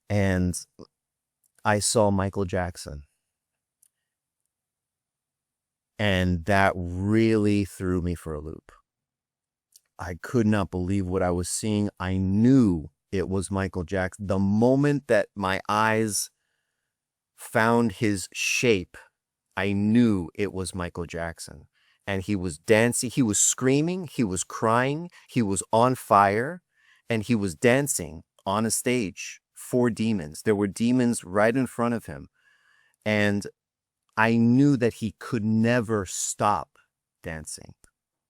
and I saw Michael Jackson. And that really threw me for a loop. I could not believe what I was seeing. I knew it was Michael Jackson. The moment that my eyes found his shape, I knew it was Michael Jackson. And he was dancing, he was screaming, he was crying, he was on fire, and he was dancing on a stage for demons. There were demons right in front of him. And I knew that he could never stop dancing.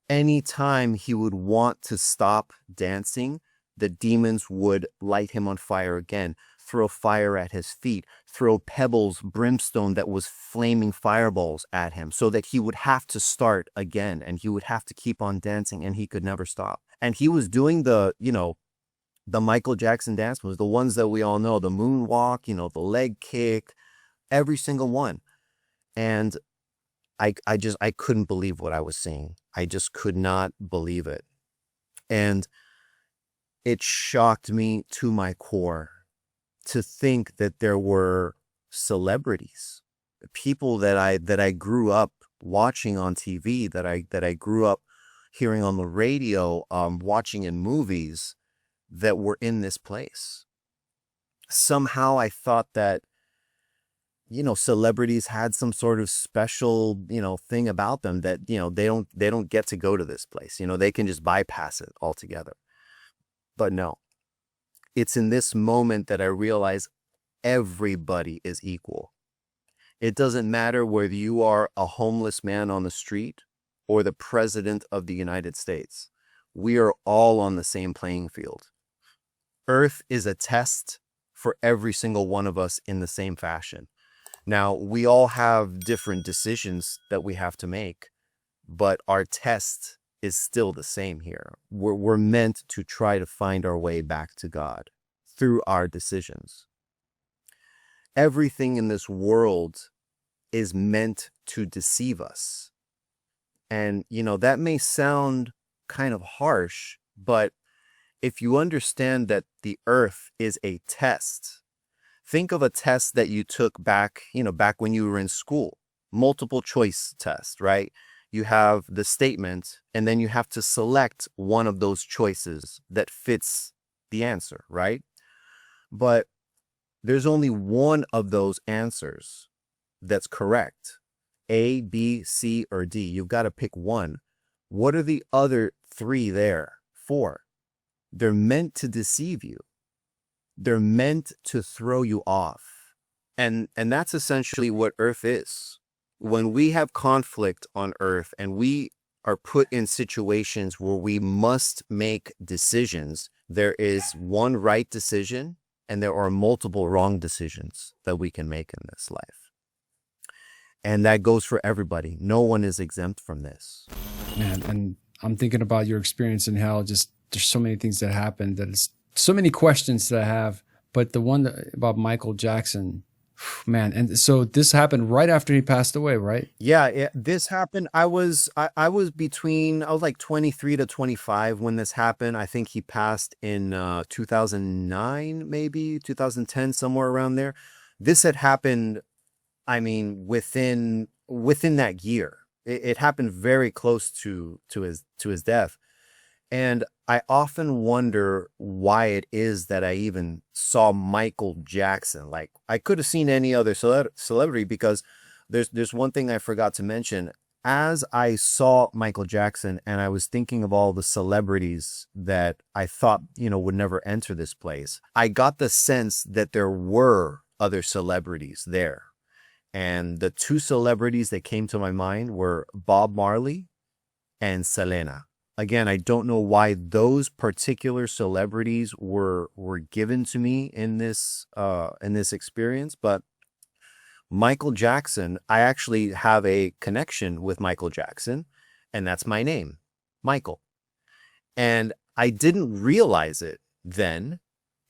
Anytime he would want to stop dancing, the demons would light him on fire again, throw fire at his feet, throw pebbles, brimstone that was flaming fireballs at him, so that he would have to start again and he would have to keep on dancing and he could never stop. And he was doing the Michael Jackson dance moves, the ones that we all know, the moonwalk, the leg kick, every single one. And I couldn't believe what I was seeing. I just could not believe it. And it shocked me to my core to think that there were celebrities, people that I grew up watching on TV, that I grew up hearing on the radio, watching in movies, that were in this place. Somehow I thought that celebrities had some sort of special, thing about them that, they don't get to go to this place. They can just bypass it altogether. But no, it's in this moment that I realize everybody is equal. It doesn't matter whether you are a homeless man on the street or the president of the United States. We are all on the same playing field. Earth is a test for every single one of us in the same fashion. Now, we all have different decisions that we have to make, but our test is still the same here. We're meant to try to find our way back to God through our decisions. Everything in this world is meant to deceive us. And, that may sound kind of harsh, but if you understand that the earth is a test, think of a test that you took back when you were in school, multiple choice test, right? You have the statement, and then you have to select one of those choices that fits the answer, right? But there's only one of those answers that's correct. A, B, C, or D. You've got to pick one. What are the other three there for? They're meant to deceive you. They're meant to throw you off. And that's essentially what Earth is. When we have conflict on Earth and we are put in situations where we must make decisions, there is one right decision and there are multiple wrong decisions that we can make in this life. And that goes for everybody. No one is exempt from this. Man, and I'm thinking about your experience and how just there's so many things that happened, that it's so many questions that I have. But the one about Michael Jackson, man, and so this happened right after he passed away, right? Yeah, this happened. I was like 23 to 25 when this happened. I think he passed in 2009, maybe 2010, somewhere around there. This had happened, within that year. It happened very close to his death. And I often wonder why it is that I even saw Michael Jackson. Like, I could have seen any other celebrity, because there's one thing I forgot to mention. As I saw Michael Jackson and I was thinking of all the celebrities that I thought, would never enter this place, I got the sense that there were other celebrities there. And the two celebrities that came to my mind were Bob Marley and Selena. Again, I don't know why those particular celebrities were given to me in this experience, but Michael Jackson, I actually have a connection with Michael Jackson, and that's my name, Michael. And I didn't realize it then,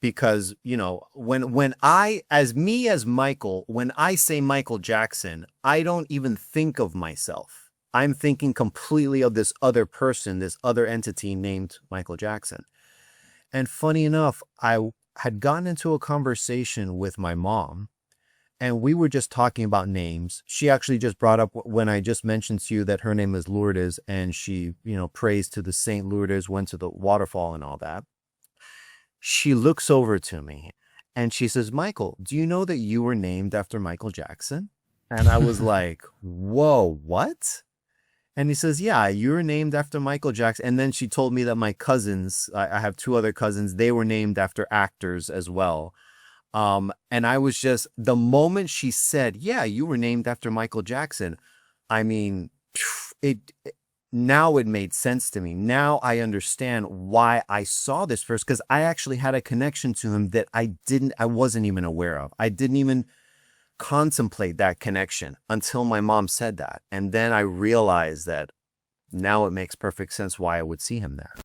because, when as Michael, when I say Michael Jackson, I don't even think of myself. I'm thinking completely of this other person, this other entity named Michael Jackson. And funny enough, I had gotten into a conversation with my mom, and we were just talking about names. She actually just brought up when I just mentioned to you that her name is Lourdes, and she, prays to the Saint Lourdes, went to the waterfall and all that. She looks over to me and she says, Michael, do you know that you were named after Michael Jackson? And I was like, whoa, what? And he says, yeah, you were named after Michael Jackson. And then she told me that my cousins, I have 2 other cousins, they were named after actors as well. And I was just, the moment she said, yeah, you were named after Michael Jackson, I mean, now it made sense to me. Now I understand why I saw this first, because I actually had a connection to him that I wasn't even aware of. I didn't even contemplate that connection until my mom said that. And then I realized that now it makes perfect sense why I would see him there.